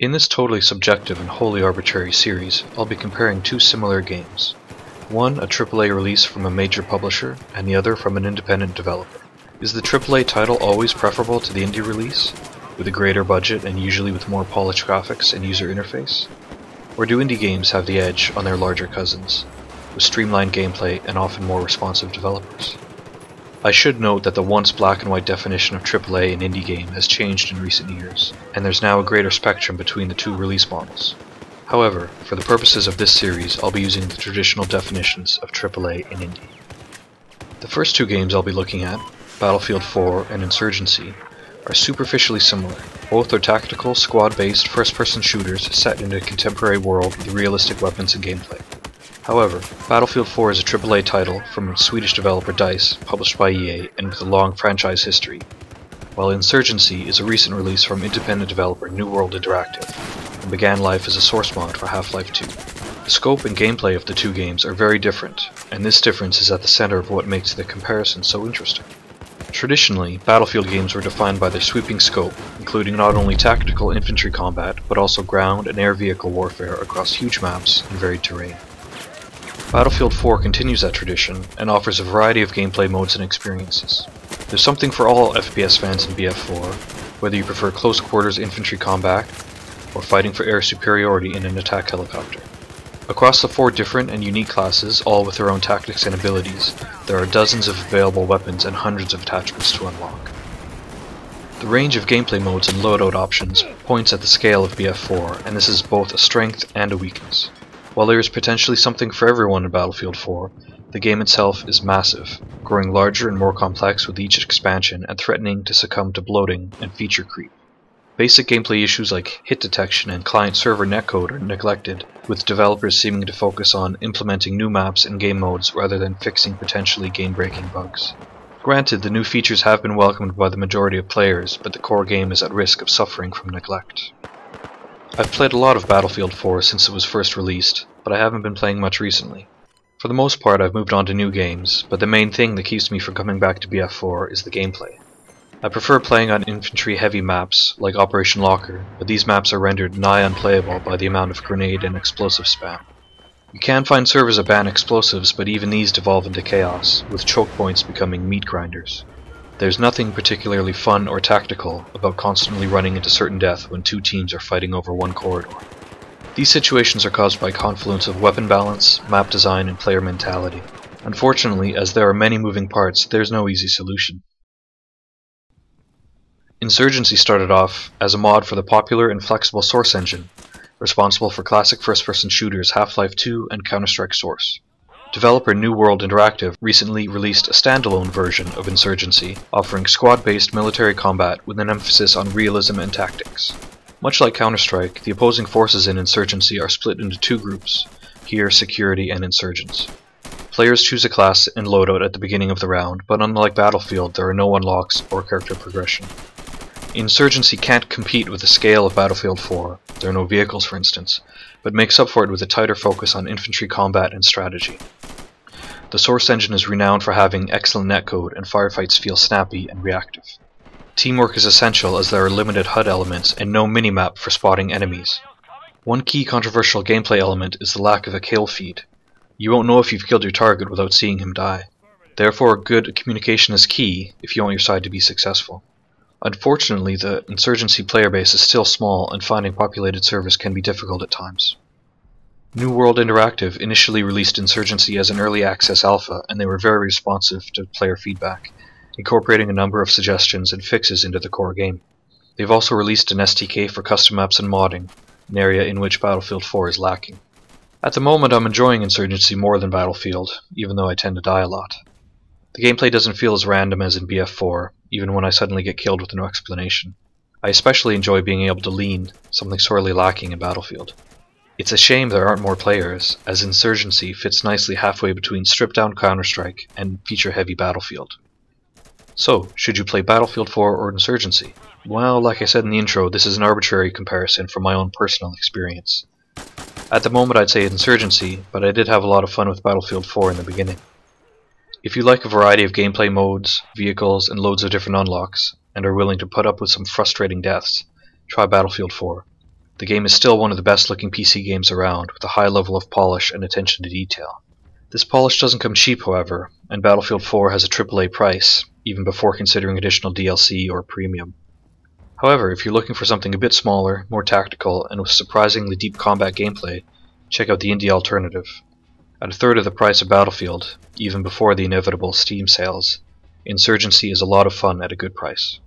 In this totally subjective and wholly arbitrary series, I'll be comparing two similar games. One a AAA release from a major publisher, and the other from an independent developer. Is the AAA title always preferable to the indie release, with a greater budget and usually with more polished graphics and user interface? Or do indie games have the edge on their larger cousins, with streamlined gameplay and often more responsive developers? I should note that the once black and white definition of AAA and indie game has changed in recent years, and there's now a greater spectrum between the two release models. However, for the purposes of this series, I'll be using the traditional definitions of AAA and indie. The first two games I'll be looking at, Battlefield 4 and Insurgency, are superficially similar. Both are tactical, squad-based, first-person shooters set in a contemporary world with realistic weapons and gameplay. However, Battlefield 4 is a AAA title from Swedish developer DICE, published by EA, and with a long franchise history, while Insurgency is a recent release from independent developer New World Interactive, and began life as a source mod for Half-Life 2. The scope and gameplay of the two games are very different, and this difference is at the center of what makes the comparison so interesting. Traditionally, Battlefield games were defined by their sweeping scope, including not only tactical infantry combat, but also ground and air vehicle warfare across huge maps and varied terrain. Battlefield 4 continues that tradition, and offers a variety of gameplay modes and experiences. There's something for all FPS fans in BF4, whether you prefer close quarters infantry combat, or fighting for air superiority in an attack helicopter. Across the four different and unique classes, all with their own tactics and abilities, there are dozens of available weapons and hundreds of attachments to unlock. The range of gameplay modes and loadout options points at the scale of BF4, and this is both a strength and a weakness. While there is potentially something for everyone in Battlefield 4, the game itself is massive, growing larger and more complex with each expansion and threatening to succumb to bloating and feature creep. Basic gameplay issues like hit detection and client-server netcode are neglected, with developers seeming to focus on implementing new maps and game modes rather than fixing potentially game-breaking bugs. Granted, the new features have been welcomed by the majority of players, but the core game is at risk of suffering from neglect. I've played a lot of Battlefield 4 since it was first released, but I haven't been playing much recently. For the most part, I've moved on to new games, but the main thing that keeps me from coming back to BF4 is the gameplay. I prefer playing on infantry-heavy maps, like Operation Locker, but these maps are rendered nigh unplayable by the amount of grenade and explosive spam. You can find servers that ban explosives, but even these devolve into chaos, with choke points becoming meat grinders. There's nothing particularly fun or tactical about constantly running into certain death when two teams are fighting over one corridor. These situations are caused by a confluence of weapon balance, map design, and player mentality. Unfortunately, as there are many moving parts, there's no easy solution. Insurgency started off as a mod for the popular and flexible Source engine, responsible for classic first-person shooters Half-Life 2 and Counter-Strike Source. Developer New World Interactive recently released a standalone version of Insurgency, offering squad-based military combat with an emphasis on realism and tactics. Much like Counter-Strike, the opposing forces in Insurgency are split into two groups, here security and insurgents. Players choose a class and loadout at the beginning of the round, but unlike Battlefield, there are no unlocks or character progression. Insurgency can't compete with the scale of Battlefield 4, there are no vehicles for instance, but makes up for it with a tighter focus on infantry combat and strategy. The Source engine is renowned for having excellent netcode, and firefights feel snappy and reactive. Teamwork is essential as there are limited HUD elements and no minimap for spotting enemies. One key controversial gameplay element is the lack of a kill feed. You won't know if you've killed your target without seeing him die. Therefore, good communication is key if you want your side to be successful. Unfortunately, the Insurgency player base is still small, and finding populated servers can be difficult at times. New World Interactive initially released Insurgency as an early access alpha, and they were very responsive to player feedback, incorporating a number of suggestions and fixes into the core game. They've also released an SDK for custom maps and modding, an area in which Battlefield 4 is lacking. At the moment, I'm enjoying Insurgency more than Battlefield, even though I tend to die a lot. The gameplay doesn't feel as random as in BF4, even when I suddenly get killed with no explanation. I especially enjoy being able to lean, something sorely lacking in Battlefield. It's a shame there aren't more players, as Insurgency fits nicely halfway between stripped-down Counter-Strike and feature-heavy Battlefield. So, should you play Battlefield 4 or Insurgency? Well, like I said in the intro, this is an arbitrary comparison from my own personal experience. At the moment I'd say Insurgency, but I did have a lot of fun with Battlefield 4 in the beginning. If you like a variety of gameplay modes, vehicles, and loads of different unlocks, and are willing to put up with some frustrating deaths, try Battlefield 4. the game is still one of the best looking PC games around, with a high level of polish and attention to detail. This polish doesn't come cheap, however, and Battlefield 4 has a AAA price, even before considering additional DLC or premium. However, if you're looking for something a bit smaller, more tactical, and with surprisingly deep combat gameplay, check out the indie alternative. At a third of the price of Battlefield, even before the inevitable Steam sales, Insurgency is a lot of fun at a good price.